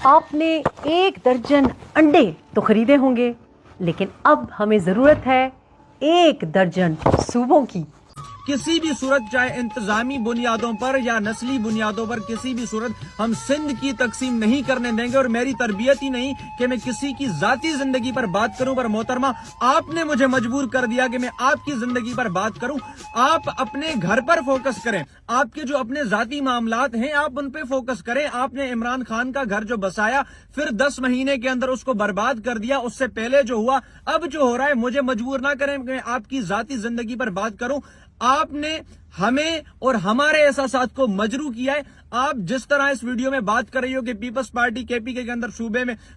آپ نے 1 درجن انڈے تو خریدے ہوں گے، لیکن اب ہمیں ضرورت ہے 1 درجن صوبوں کی۔ کسی بھی صورت، چاہے انتظامی بنیادوں پر یا نسلی بنیادوں پر، کسی بھی صورت ہم سندھ کی تقسیم نہیں کرنے دیں گے۔ اور میری تربیت ہی نہیں کہ میں کسی کی ذاتی زندگی پر بات کروں، پر محترمہ آپ نے مجھے مجبور کر دیا کہ میں آپ کی زندگی پر بات کروں۔ آپ اپنے گھر پر فوکس کریں، آپ کے جو اپنے ذاتی معاملات ہیں آپ ان پہ فوکس کریں۔ آپ نے عمران خان کا گھر جو بسایا، پھر 10 مہینے کے اندر اس کو برباد کر دیا۔ اس سے پہلے جو ہوا، اب جو ہو رہا ہے، مجھے مجبور نہ کریں کہ میں آپ کی ذاتی زندگی پر بات کروں۔ آپ نے ہمیں اور ہمارے احساسات کو مجروح کیا ہے۔ آپ جس طرح اس ویڈیو میں بات کر رہی ہو کہ پیپلز پارٹی کے پی کے اندر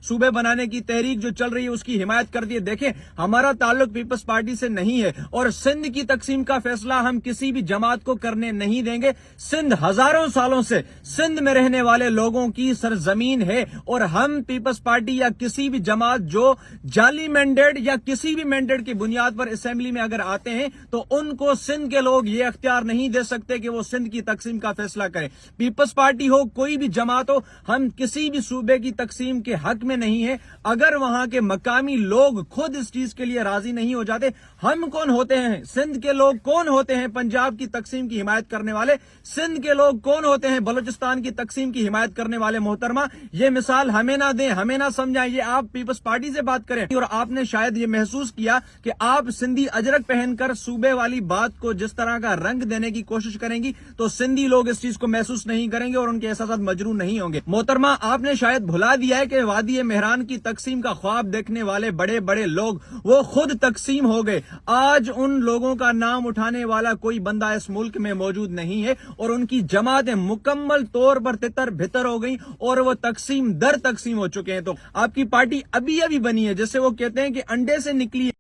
صوبے بنانے کی تحریک جو چل رہی ہے اس کی حمایت کر دی ہے، دیکھیں ہمارا تعلق پیپلز پارٹی سے نہیں ہے، اور سندھ کی تقسیم کا فیصلہ ہم کسی بھی جماعت کو کرنے نہیں دیں گے۔ سندھ ہزاروں سالوں سے سندھ میں رہنے والے لوگوں کی سرزمین ہے، اور ہم پیپلز پارٹی یا کسی بھی جماعت جو جعلی مینڈیٹ یا کسی بھی مینڈیٹ کی بنیاد پر اسمبلی میں اگر آتے ہیں تو ان کو سندھ کے لوگ یہ اختیار نہیں دے سکتے کہ وہ سندھ کی تقسیم کا فیصلہ کریں۔ پیپلز پارٹی ہو، کوئی بھی جماعت ہو، ہم کسی بھی صوبے کی تقسیم کے حق میں نہیں ہے اگر وہاں کے مقامی لوگ خود اس چیز کے لیے راضی نہیں ہو جاتے۔ ہم کون ہوتے ہیں؟ سندھ کے لوگ کون ہوتے ہیں پنجاب کی تقسیم کی حمایت کرنے والے؟ سندھ کے لوگ کون ہوتے ہیں بلوچستان کی تقسیم کی حمایت کرنے والے؟ محترمہ یہ مثال ہمیں نہ دیں، ہمیں نہ سمجھائیں، یہ آپ پیپلز پارٹی سے بات کریں۔ اور آپ نے شاید یہ محسوس کیا کہ آپ سندھی اجرک پہن کر صوبے والی بات کو جس طرح کا رنگ دینے کی کوشش کریں گی تو سندھی لوگ اس چیز کو محسوس نہیں کریں گے اور ان کے احساسات مجروح نہیں ہوں گے۔ محترمہ آپ نے شاید بھلا دیا ہے کہ وادی مہران کی تقسیم کا خواب دیکھنے والے بڑے بڑے لوگ وہ خود تقسیم ہو گئے۔ آج ان لوگوں کا نام اٹھانے والا کوئی بندہ اس ملک میں موجود نہیں ہے، اور ان کی جماعتیں مکمل طور پر تتر بھتر ہو گئی اور وہ تقسیم در تقسیم ہو چکے ہیں۔ تو آپ کی پارٹی ابھی بنی ہے، جیسے وہ کہتے ہیں کہ انڈے سے نکلی ہے۔